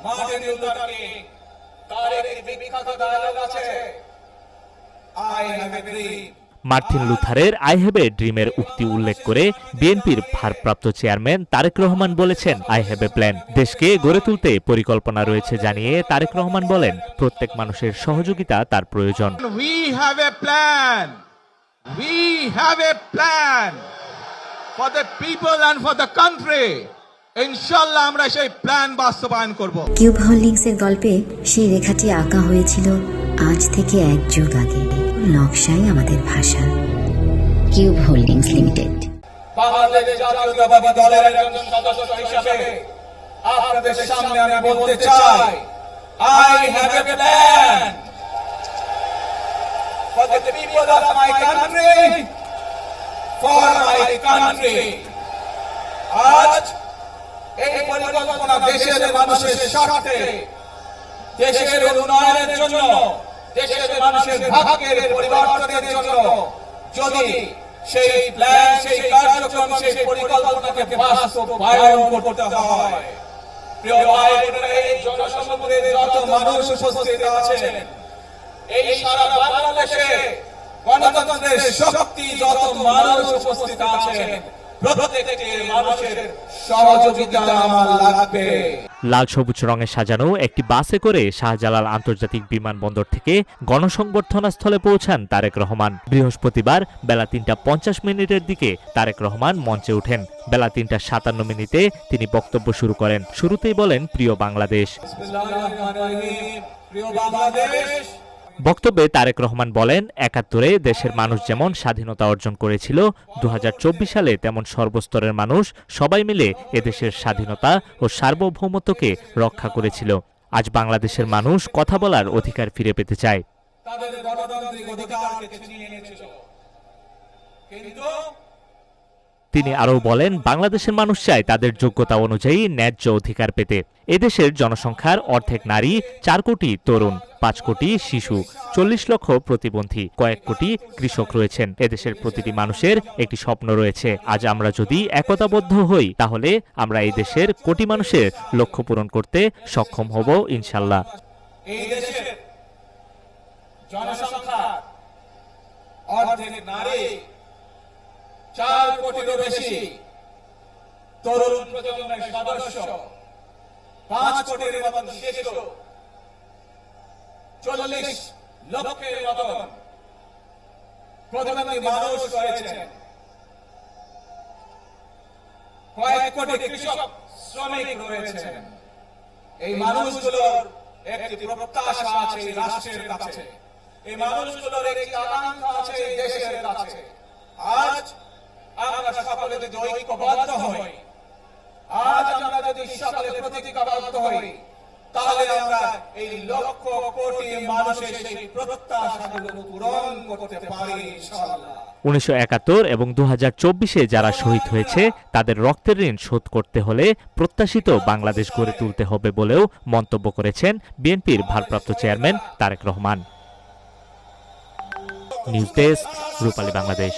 Martin Luther king তার একটি বিখ্যাত ডায়লগ আছে, I have a dream. Martin লুথারের আই হ্যাভ এ ড্রিমের উক্তি উল্লেখ করে বিএনপির ভারপ্রাপ্ত চেয়ারম্যান তারেক রহমান বলেছেন, আই হ্যাভ এ প্ল্যান। দেশকে গড়ে তুলতে পরিকল্পনা রয়েছে জানিয়ে তারেক রহমান বলেন, প্রত্যেক মানুষের সহযোগিতা তার প্রয়োজন। We have a plan. We have a plan for the people and for the country. ইনশাআল্লাহ আমরা সেই প্ল্যান বাস্তবায়ন করব। কিউব হোল্ডিংসের গল্পে সেই রেখাটি আঁকা হয়েছিল আজ থেকে 1 যুগ আগে। নকশাই আমাদের ভাষা। Cube holdings limited. বাংলাদেশ জাতীয়তাবাদী দলের একজন সদস্য হিসেবে আপনাদের সামনে আমি বলতে চাই, I have a plan for the people of my country, for my country. আজ এই পরিকল্পনা দেশের মানুষের স্বার্থে, দেশের উন্নয়নের জন্য, দেশের মানুষের ভাগ্যের পরিবর্তনের জন্য যদি সেই প্ল্যান, সেই কার্যক্রম, সেই পরিকল্পনাকে বাস্তবায়ন করতে হয়। প্রিয় ভাই বোনেরা, এই জনসমুদ্রের যত মানুষ উপস্থিত আছেন, এই সারা বাংলাদেশে গণতন্ত্রের শক্তি যত মানুষ উপস্থিত আছেন, প্রত্যেকটি মানুষের সহযোগিতা আমার লাগবে। লাল সবুজ রঙে সাজানো একটি বাসে করে শাহজালাল আন্তর্জাতিক বিমানবন্দর থেকে গণসংবর্ধনা স্থলে পৌঁছান তারেক রহমান। বৃহস্পতিবার বেলা ৩টা ৫০ দিকে তারেক রহমান মঞ্চে ওঠেন। বেলা ৩টা ৫৭ তিনি বক্তব্য শুরু করেন। শুরুতেই বলেন, প্রিয় বাংলাদেশ। প্রিয় বাংলাদেশ। বক্তব্যে তারেক রহমান বলেন, ৭১-এ দেশের মানুষ যেমন স্বাধীনতা অর্জন করেছিল, ২০২৪ সালে তেমন সর্বস্তরের মানুষ সবাই মিলে এদেশের স্বাধীনতা ও সার্বভৌমত্বকে রক্ষা করেছিল। আজ বাংলাদেশের মানুষ কথা বলার অধিকার ফিরে পেতে চায়। তাদের গণতান্ত্রিক অধিকারকে ছিনিয়ে নিয়েছিল, কিন্তু তিনি আরও বলেন, বাংলাদেশের মানুষ চায় তাদের যোগ্যতা অনুযায়ী ন্যায্য অধিকার পেতে। এদেশের জনসংখ্যার অর্ধেক নারী, ৪ কোটি তরুণ, ৫ কোটি শিশু, ৪০ লক্ষ প্রতিবন্ধী, কয়েক কোটি কৃষক রয়েছেন। এদেশের প্রতিটি মানুষের একটি স্বপ্ন রয়েছে। আজ আমরা যদি একতাবদ্ধ হই, তাহলে আমরা এই দেশের কোটি মানুষের লক্ষ্য পূরণ করতে সক্ষম হব ইনশাল্লাহ। এই দেশের জনসংখ্যা অর্ধেক নারী, ৪ কোটিরও বেশি তরুণ প্রজন্মের সদস্য, ৫ কোটির মতন শিশু, ৪০ লক্ষের মতন প্রতিবন্ধী মানুষ রয়েছেন, কয়েক কোটি কৃষক শ্রমিক রয়েছেন। এই মানুষগুলোর একটি প্রত্যাশা আছে এই রাষ্ট্রের কাছে, এই মানুষগুলোর একটি আকাঙ্ক্ষা আছে এই দেশের কাছে। আজ আমরা সকলে যদি ঐক্যবদ্ধ হই, আজ আমরা যদি সকলে প্রতিজ্ঞাবদ্ধ হই, তাহলে আমরা এই লক্ষ কোটি মানুষের সেই প্রত্যাশাগুলো পূরণ করতে পারি ইনশাআল্লাহ। ১৯৭১ এবং ২০২৪-এ যারা শহীদ হয়েছে, তাদের রক্তের ঋণ শোধ করতে হলে প্রত্যাশিত বাংলাদেশ গড়ে তুলতে হবে বলেও মন্তব্য করেছেন বিএনপির ভারপ্রাপ্ত chairman Tarique Rahman. News desk, Rupali Bangladesh.